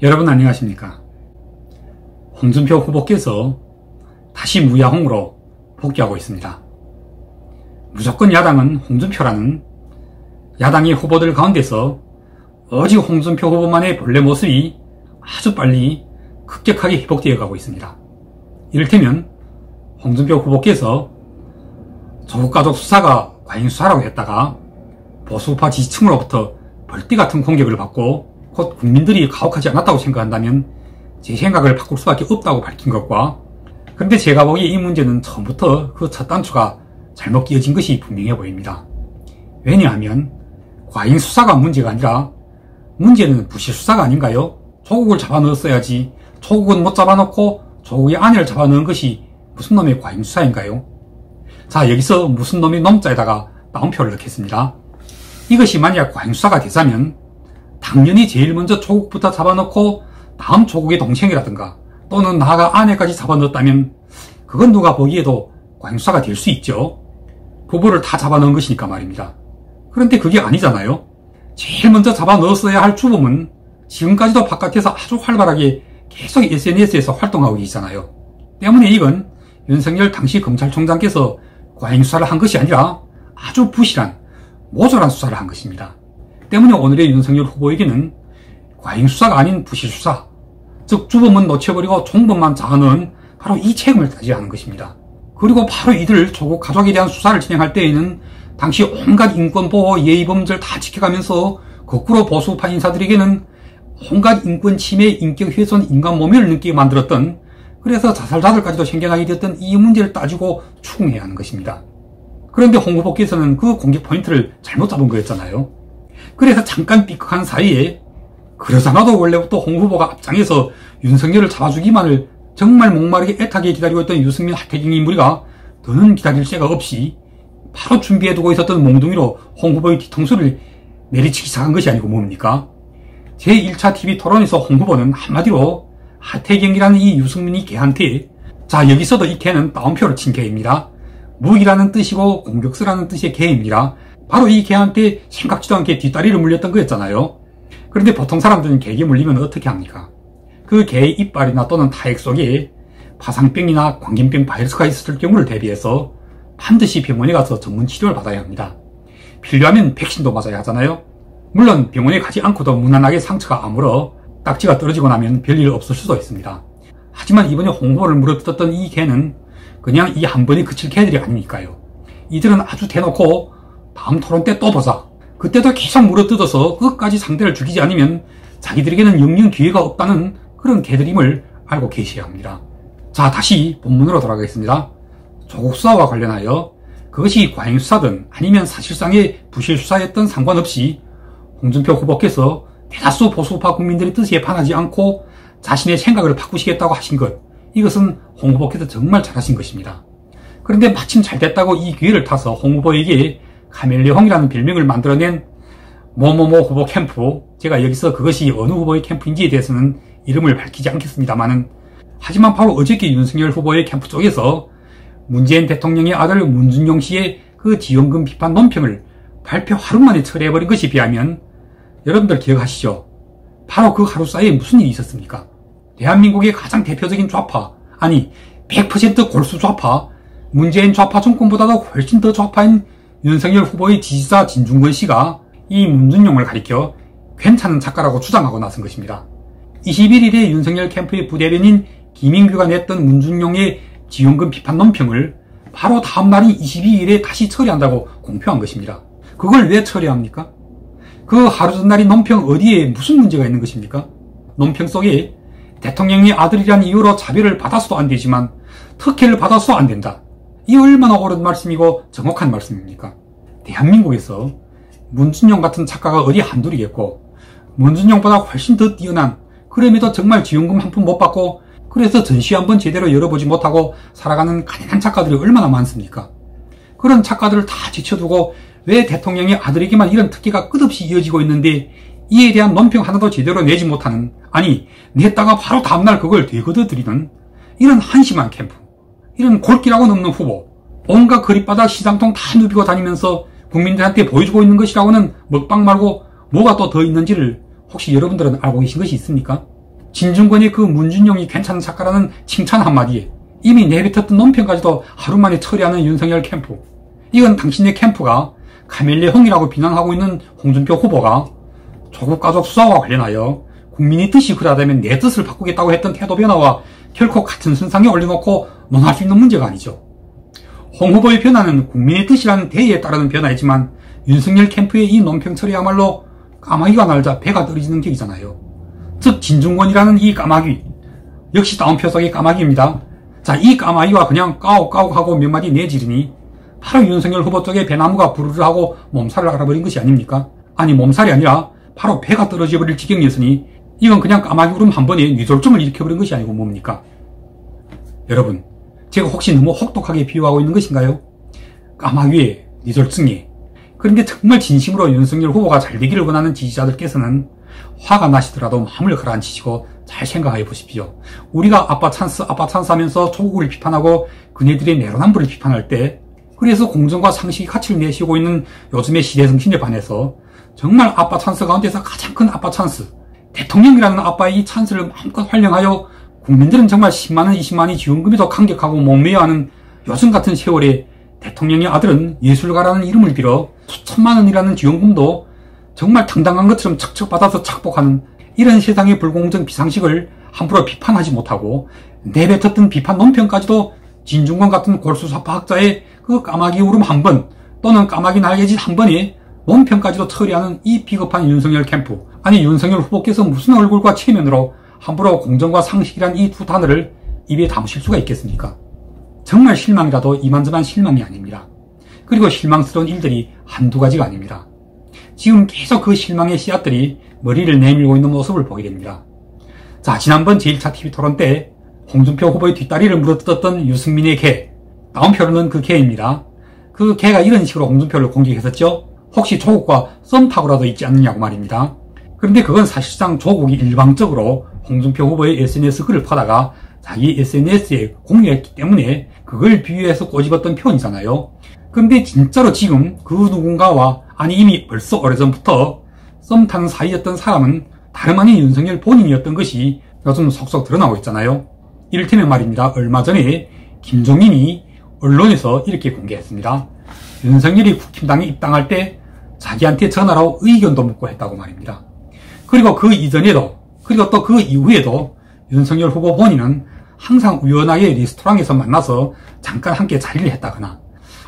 여러분 안녕하십니까? 홍준표 후보께서 다시 무야홍으로 복귀하고 있습니다. 무조건 야당은 홍준표라는 야당의 후보들 가운데서 오직 홍준표 후보만의 본래 모습이 아주 빨리 급격하게 회복되어 가고 있습니다. 이를테면 홍준표 후보께서 조국가족 수사가 과잉수사라고 했다가 보수우파 지지층으로부터 벌떼 같은 공격을 받고 곧 국민들이 가혹하지 않았다고 생각한다면 제 생각을 바꿀 수밖에 없다고 밝힌 것과, 그런데 제가 보기에 이 문제는 처음부터 그 첫 단추가 잘못 끼어진 것이 분명해 보입니다. 왜냐하면 과잉수사가 문제가 아니라 문제는 부실수사가 아닌가요? 조국을 잡아넣었어야지 조국은 못 잡아넣고 조국의 아내를 잡아넣은 것이 무슨 놈의 과잉수사인가요? 자, 여기서 무슨 놈의 놈자에다가 따옴표를 넣겠습니다. 이것이 만약 과잉수사가 되자면 당연히 제일 먼저 조국부터 잡아넣고 다음 조국의 동생이라든가 또는 나아가 아내까지 잡아넣었다면 그건 누가 보기에도 과잉수사가 될 수 있죠. 부부를 다 잡아넣은 것이니까 말입니다. 그런데 그게 아니잖아요. 제일 먼저 잡아넣었어야 할 주범은 지금까지도 바깥에서 아주 활발하게 계속 SNS에서 활동하고 계시잖아요. 때문에 이건 윤석열 당시 검찰총장께서 과잉수사를 한 것이 아니라 아주 부실한 모자란 수사를 한 것입니다. 때문에 오늘의 윤석열 후보에게는 과잉수사가 아닌 부실수사, 즉 주범은 놓쳐버리고 종범만 잡아넣은 바로 이 책임을 다져야 하는 것입니다. 그리고 바로 이들 조국 가족에 대한 수사를 진행할 때에는 당시 온갖 인권보호 예의범절 다 지켜가면서 거꾸로 보수파 인사들에게는 온갖 인권 침해, 인격 훼손, 인간 모멸을 느끼게 만들었던, 그래서 자살자들까지도 생겨나게 되었던 이 문제를 따지고 추궁해야 하는 것입니다. 그런데 홍 후보께서는 그 공격 포인트를 잘못 잡은 거였잖아요. 그래서 잠깐 삐걱한 사이에, 그러잖아도 원래부터 홍 후보가 앞장에서 윤석열을 잡아주기만을 정말 목마르게 애타게 기다리고 있던 유승민, 하태경의 무리가 더는 기다릴 새가 없이 바로 준비해두고 있었던 몽둥이로 홍 후보의 뒤통수를 내리치기 시작한 것이 아니고 뭡니까? 제1차 TV 토론에서 홍 후보는 한마디로 하태경이라는 이 유승민이 개한테, 자, 여기서도 이 개는 따옴표를 친 개입니다. 무기라는 뜻이고 공격수라는 뜻의 개입니다. 바로 이 개한테 생각지도 않게 뒷다리를 물렸던 거였잖아요. 그런데 보통 사람들은 개에게 물리면 어떻게 합니까? 그 개의 이빨이나 또는 타액 속에 파상병이나 광견병 바이러스가 있었을 경우를 대비해서 반드시 병원에 가서 전문 치료를 받아야 합니다. 필요하면 백신도 맞아야 하잖아요. 물론 병원에 가지 않고도 무난하게 상처가 아물어 딱지가 떨어지고 나면 별일 없을 수도 있습니다. 하지만 이번에 홍 후보를 물어뜯었던 이 개는 그냥 이 한 번에 그칠 개들이 아니니까요. 이들은 아주 대놓고 다음 토론 때 또 보자, 그때도 계속 물어뜯어서 끝까지 상대를 죽이지 않으면 자기들에게는 영영 기회가 없다는 그런 개들임을 알고 계셔야 합니다. 자, 다시 본문으로 돌아가겠습니다. 조국 수사와 관련하여 그것이 과잉수사든 아니면 사실상의 부실수사였던 상관없이 홍준표 후보께서 대다수 보수파 국민들의 뜻에 반하지 않고 자신의 생각을 바꾸시겠다고 하신 것, 이것은 홍 후보께서 정말 잘하신 것입니다. 그런데 마침 잘 됐다고 이 기회를 타서 홍 후보에게 카멜레옹이라는 별명을 만들어낸 뭐뭐뭐 후보 캠프, 제가 여기서 그것이 어느 후보의 캠프인지에 대해서는 이름을 밝히지 않겠습니다만은, 하지만 바로 어저께 윤석열 후보의 캠프 쪽에서 문재인 대통령의 아들 문준용 씨의 그 지원금 비판 논평을 발표 하루 만에 철회해버린 것에 비하면, 여러분들 기억하시죠? 바로 그 하루 사이에 무슨 일이 있었습니까? 대한민국의 가장 대표적인 좌파, 아니 100% 골수 좌파, 문재인 좌파 정권보다도 훨씬 더 좌파인 윤석열 후보의 지지자 진중권 씨가 이 문준용을 가리켜 괜찮은 작가라고 주장하고 나선 것입니다. 21일에 윤석열 캠프의 부대변인 김인규가 냈던 문준용의 지원금 비판 논평을 바로 다음날인 22일에 다시 처리한다고 공표한 것입니다. 그걸 왜 처리합니까? 그 하루 전날인 논평 어디에 무슨 문제가 있는 것입니까? 논평 속에 대통령의 아들이란 이유로 자별을 받아서도 안 되지만 특혜를 받아서도 안 된다. 이 얼마나 옳은 말씀이고 정확한 말씀입니까? 대한민국에서 문준용 같은 작가가 어디 한둘이겠고, 문준용보다 훨씬 더 뛰어난, 그럼에도 정말 지원금 한 푼 못 받고 그래서 전시 한번 제대로 열어보지 못하고 살아가는 가난한 작가들이 얼마나 많습니까? 그런 작가들을 다 제쳐두고 왜 대통령의 아들에게만 이런 특혜가 끝없이 이어지고 있는데 이에 대한 논평 하나도 제대로 내지 못하는, 아니 냈다가 바로 다음날 그걸 되거둬들이는 이런 한심한 캠프, 이런 골기라고는 없는 후보, 온갖 거리바닥 시장통 다 누비고 다니면서 국민들한테 보여주고 있는 것이라고는 먹방 말고 뭐가 또 더 있는지를 혹시 여러분들은 알고 계신 것이 있습니까? 진중권의 그 문준용이 괜찮은 작가라는 칭찬 한마디에 이미 내뱉었던 논평까지도 하루 만에 처리하는 윤석열 캠프. 이건 당신의 캠프가 카멜레홍이라고 비난하고 있는 홍준표 후보가 조국 가족 수사와 관련하여 국민의 뜻이 그러하다면 내 뜻을 바꾸겠다고 했던 태도 변화와 결코 같은 선상에 올려놓고 논할 수 있는 문제가 아니죠. 홍 후보의 변화는 국민의 뜻이라는 대의에 따르는 변화이지만 윤석열 캠프의 이 논평 처리야말로 까마귀가 날자 배가 떨어지는 격이잖아요. 즉 진중권이라는 이 까마귀, 역시 다운표석의 까마귀입니다. 자, 이 까마귀가 그냥 까옥까옥 하고 몇 마디 내지르니 바로 윤석열 후보 쪽에 배나무가 부르르 하고 몸살을 알아버린 것이 아닙니까? 아니 몸살이 아니라 바로 배가 떨어져 버릴 지경이었으니 이건 그냥 까마귀 울음 한 번에 뇌졸중을 일으켜버린 것이 아니고 뭡니까? 여러분, 제가 혹시 너무 혹독하게 비유하고 있는 것인가요? 까마귀의 뇌졸중에. 그런데 정말 진심으로 윤석열 후보가 잘 되기를 원하는 지지자들께서는 화가 나시더라도 마음을 가라앉히시고 잘 생각해 보십시오. 우리가 아빠 찬스 하면서 조국을 비판하고 그네들의 내로남불을 비판할 때 그래서 공정과 상식의 가치를 내세우고 있는 요즘의 시대정신에 반해서 정말 아빠 찬스 가운데서 가장 큰 아빠 찬스, 대통령이라는 아빠의 이 찬스를 마음껏 활용하여 국민들은 정말 10만원, 20만원이 지원금에도 감격하고 목매어하는 요즘 같은 세월에 대통령의 아들은 예술가라는 이름을 빌어 수천만원이라는 지원금도 정말 당당한 것처럼 척척 받아서 착복하는 이런 세상의 불공정 비상식을 함부로 비판하지 못하고 내뱉었던 비판 논평까지도 진중권 같은 골수사파학자의 그 까마귀 울음 한 번 또는 까마귀 날개짓 한 번에 논평까지도 처리하는 이 비겁한 윤석열 캠프. 아니 윤석열 후보께서 무슨 얼굴과 체면으로 함부로 공정과 상식이란 이 두 단어를 입에 담으실 수가 있겠습니까? 정말 실망이라도 이만저만 실망이 아닙니다. 그리고 실망스러운 일들이 한두 가지가 아닙니다. 지금 계속 그 실망의 씨앗들이 머리를 내밀고 있는 모습을 보게 됩니다. 자, 지난번 제1차 TV 토론 때 홍준표 후보의 뒷다리를 물어뜯었던 유승민의 개, 다운표로는 그 개입니다. 그 개가 이런 식으로 홍준표를 공격했었죠. 혹시 조국과 썸 타고라도 있지 않느냐고 말입니다. 그런데 그건 사실상 조국이 일방적으로 홍준표 후보의 SNS 글을 파다가 자기 SNS에 공유했기 때문에 그걸 비유해서 꼬집었던 표현이잖아요. 그런데 진짜로 지금 그 누군가와 아니 이미 벌써 오래전부터 썸 타는 사이였던 사람은 다름 아닌 윤석열 본인이었던 것이 요즘 속속 드러나고 있잖아요. 이를테면 말입니다. 얼마 전에 김종인이 언론에서 이렇게 공개했습니다. 윤석열이 국힘당에 입당할 때 자기한테 전화로 의견도 묻고 했다고 말입니다. 그리고 그 이전에도 그리고 또 그 이후에도 윤석열 후보 본인은 항상 우연하게 레스토랑에서 만나서 잠깐 함께 자리를 했다거나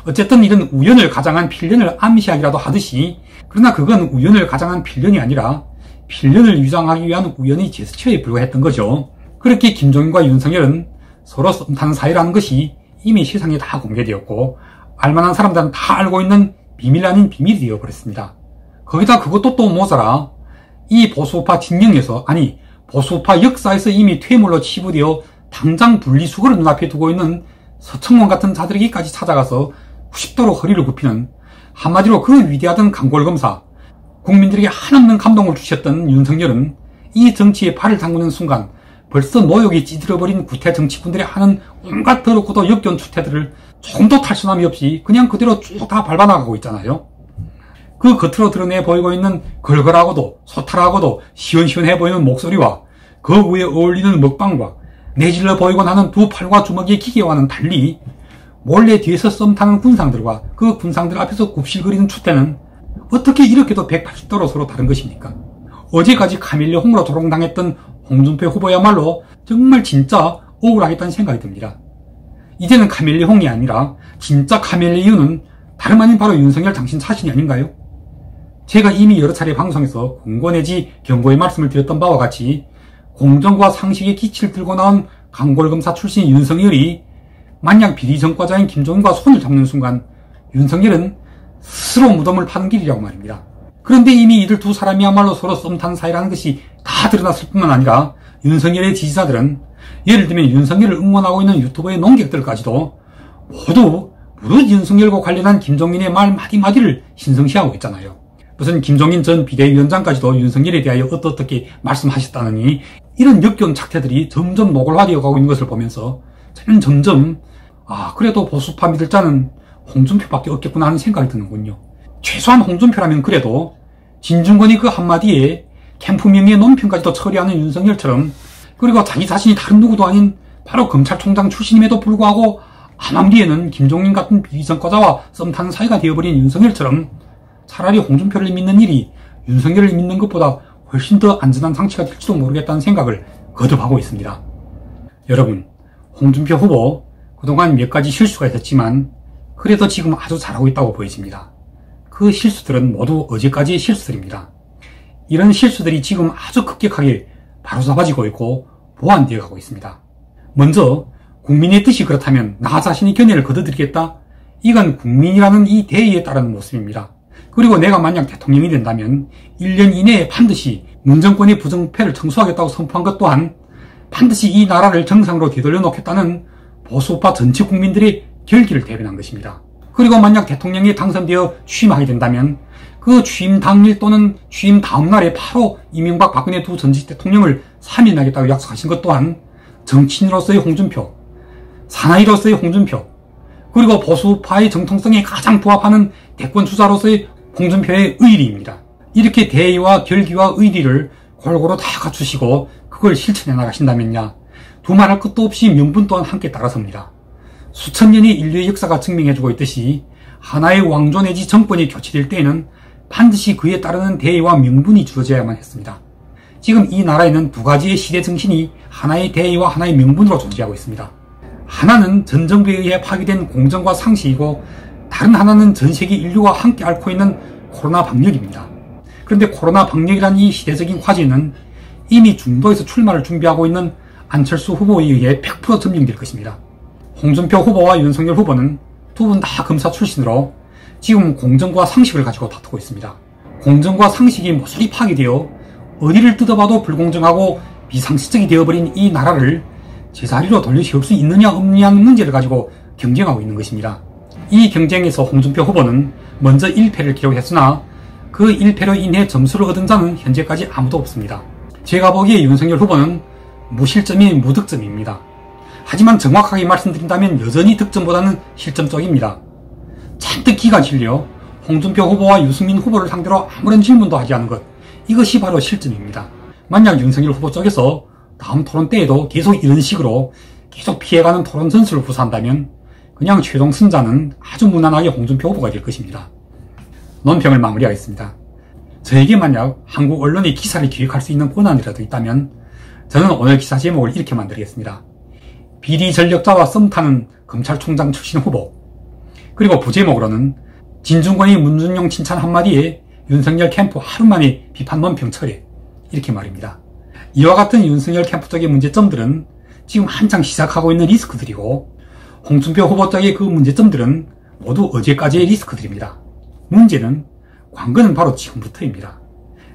어쨌든 이런 우연을 가장한 필연을 암시하기라도 하듯이 그러나 그건 우연을 가장한 필연이 아니라 필연을 위장하기 위한 우연의 제스처에 불과했던 거죠. 그렇게 김종인과 윤석열은 서로 썸 타는 사이라는 것이 이미 세상에 다 공개되었고 알만한 사람들은 다 알고 있는 비밀 아닌 비밀이 되어버렸습니다. 거기다 그것도 또 모자라 이 보수우파 진영에서 아니 보수우파 역사에서 이미 퇴물로 치부되어 당장 분리수거를 눈앞에 두고 있는 서청원 같은 자들에게까지 찾아가서 90도로 허리를 굽히는 한마디로 그 위대하던 강골검사 국민들에게 한없는 감동을 주셨던 윤석열은 이 정치에 발을 담그는 순간 벌써 노역이 찌들어버린 구태 정치꾼들이 하는 온갖 더럽고도 역겨운 추태들을 조금도 탈선함이 없이 그냥 그대로 쭉 다 밟아나가고 있잖아요. 그 겉으로 드러내 보이고 있는 걸걸하고도 소탈하고도 시원시원해 보이는 목소리와 그 위에 어울리는 먹방과 내질러 보이곤 하는 두 팔과 주먹의 기계와는 달리 몰래 뒤에서 썸 타는 군상들과 그 군상들 앞에서 굽실거리는 추태는 어떻게 이렇게도 180도로 서로 다른 것입니까? 어제까지 카멜레홍으로 조롱당했던 홍준표 후보야말로 정말 진짜 억울하겠다는 생각이 듭니다. 이제는 카멜레홍이 아니라 진짜 카멜레이유는 다름 아닌 바로 윤석열 당신 자신이 아닌가요? 제가 이미 여러 차례 방송에서 공고 내지 경고의 말씀을 드렸던 바와 같이 공정과 상식의 기치를 들고 나온 강골검사 출신 윤석열이 만약 비리전과자인 김종인과 손을 잡는 순간 윤석열은 스스로 무덤을 파는 길이라고 말입니다. 그런데 이미 이들 두 사람이야말로 서로 썸 타는 사이라는 것이 다 드러났을 뿐만 아니라 윤석열의 지지자들은 예를 들면 윤석열을 응원하고 있는 유튜버의 논객들까지도 모두 윤석열과 관련한 김종인의 말 마디마디를 신성시하고 있잖아요. 무슨 김종인 전 비대위원장까지도 윤석열에 대하여 어떻게 말씀하셨다느니 이런 역겨운 착태들이 점점 노골화되어 가고 있는 것을 보면서 저는 점점 그래도 보수파 믿을 자는 홍준표밖에 없겠구나 하는 생각이 드는군요. 최소한 홍준표라면 그래도 진중권이 그 한마디에 캠프 명의의 논평까지도 처리하는 윤석열처럼 그리고 자기 자신이 다른 누구도 아닌 바로 검찰총장 출신임에도 불구하고 한마디에는 김종인 같은 비리전과자와 썸 타는 사이가 되어버린 윤석열처럼 차라리 홍준표를 믿는 일이 윤석열을 믿는 것보다 훨씬 더 안전한 상치가 될지도 모르겠다는 생각을 거듭하고 있습니다. 여러분, 홍준표 후보 그동안 몇 가지 실수가 있었지만 그래도 지금 아주 잘하고 있다고 보여집니다. 그 실수들은 모두 어제까지의 실수들입니다. 이런 실수들이 지금 아주 급격하게 바로잡아지고 있고 보완되어 가고 있습니다. 먼저 국민의 뜻이 그렇다면 나 자신이 견해를 거둬들이겠다? 이건 국민이라는 이 대의에 따르는 모습입니다. 그리고 내가 만약 대통령이 된다면 1년 이내에 반드시 문정권의 부정패를 청소하겠다고 선포한 것 또한 반드시 이 나라를 정상으로 되돌려 놓겠다는 보수파 전체 국민들의 결기를 대변한 것입니다. 그리고 만약 대통령에 당선되어 취임하게 된다면 그 취임 당일 또는 취임 다음날에 바로 이명박 박근혜 두 전직 대통령을 사면하겠다고 약속하신 것 또한 정치인으로서의 홍준표, 사나이로서의 홍준표, 그리고 보수파의 정통성에 가장 부합하는 대권 주자로서의 홍준표의 의리입니다. 이렇게 대의와 결기와 의리를 골고루 다 갖추시고 그걸 실천해 나가신다면야 두말할 것도 없이 명분 또한 함께 따라섭니다. 수천 년의 인류의 역사가 증명해주고 있듯이 하나의 왕조 내지 정권이 교체될 때에는 반드시 그에 따르는 대의와 명분이 주어져야만 했습니다. 지금 이 나라에는 두 가지의 시대 정신이 하나의 대의와 하나의 명분으로 존재하고 있습니다. 하나는 전 정부에 의해 파괴된 공정과 상식이고 다른 하나는 전 세계 인류가 함께 앓고 있는 코로나 방역입니다. 그런데 코로나 방역이라는 이 시대적인 과제는 이미 중도에서 출마를 준비하고 있는 안철수 후보에 의해 100% 점령될 것입니다. 홍준표 후보와 윤석열 후보는 두 분 다 검사 출신으로 지금 공정과 상식을 가지고 다투고 있습니다. 공정과 상식이 모조리 파괴되어 어디를 뜯어봐도 불공정하고 비상식적이 되어버린 이 나라를 제자리로 돌려세울 수 있느냐 없느냐는 문제를 가지고 경쟁하고 있는 것입니다. 이 경쟁에서 홍준표 후보는 먼저 1패를 기록했으나 그 1패로 인해 점수를 얻은 자는 현재까지 아무도 없습니다. 제가 보기에 윤석열 후보는 무실점이 무득점입니다. 하지만 정확하게 말씀드린다면 여전히 득점보다는 실점 쪽입니다. 잔뜩 기가 실려 홍준표 후보와 유승민 후보를 상대로 아무런 질문도 하지 않은 것, 이것이 바로 실점입니다. 만약 윤석열 후보 쪽에서 다음 토론 때에도 계속 이런 식으로 계속 피해가는 토론 전술을 구사한다면 그냥 최종 승자는 아주 무난하게 홍준표 후보가 될 것입니다. 논평을 마무리하겠습니다. 저에게 만약 한국 언론의 기사를 기획할 수 있는 권한이라도 있다면 저는 오늘 기사 제목을 이렇게 만들겠습니다. 비리 전력자와 썸 타는 검찰총장 출신 후보, 그리고 부제목으로는 진중권의 문준용 칭찬 한마디에 윤석열 캠프 하루만에 비판 논평 철회, 이렇게 말입니다. 이와 같은 윤석열 캠프 쪽의 문제점들은 지금 한창 시작하고 있는 리스크들이고 홍준표 후보 쪽의 그 문제점들은 모두 어제까지의 리스크들입니다. 문제는 관건은 바로 지금부터입니다.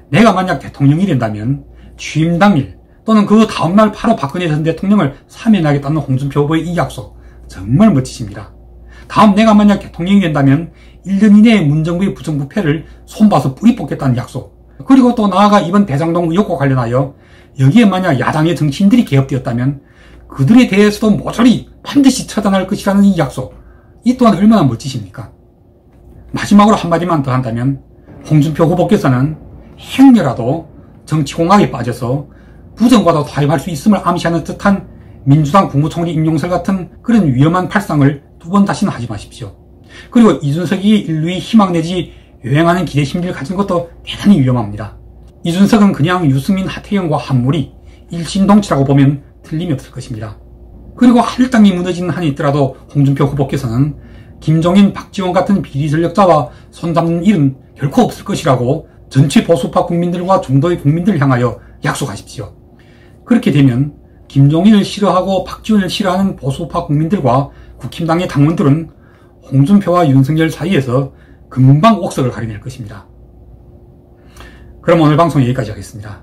내가 만약 대통령이 된다면 취임 당일 또는 그 다음날 바로 박근혜 전 대통령을 사면하겠다는 홍준표 후보의 이 약속 정말 멋지십니다. 다음 내가 만약 대통령이 된다면 1년 이내에 문정부의 부정부패를 손봐서 뿌리 뽑겠다는 약속, 그리고 또 나아가 이번 대장동 의혹과 관련하여 여기에 만약 야당의 정치인들이 개입되었다면 그들에 대해서도 모조리 반드시 처단할 것이라는 이 약속, 이 또한 얼마나 멋지십니까? 마지막으로 한마디만 더 한다면 홍준표 후보께서는 행여라도 정치공학에 빠져서 부정과도 타협할 수 있음을 암시하는 듯한 민주당 국무총리 임용설 같은 그런 위험한 발상을 두 번 다시는 하지 마십시오. 그리고 이준석이 인류의 희망 내지 요행하는 기대 심리를 가진 것도 대단히 위험합니다. 이준석은 그냥 유승민, 하태경과 한물이 일신동치라고 보면 틀림이 없을 것입니다. 그리고 할당이 무너지는 한이 있더라도 홍준표 후보께서는 김종인, 박지원 같은 비리 전력자와 손잡는 일은 결코 없을 것이라고 전체 보수파 국민들과 중도의 국민들을 향하여 약속하십시오. 그렇게 되면 김종인을 싫어하고 박지원을 싫어하는 보수파 국민들과 국힘당의 당원들은 홍준표와 윤석열 사이에서 금방 옥석을 가려낼 것입니다. 그럼 오늘 방송 여기까지 하겠습니다.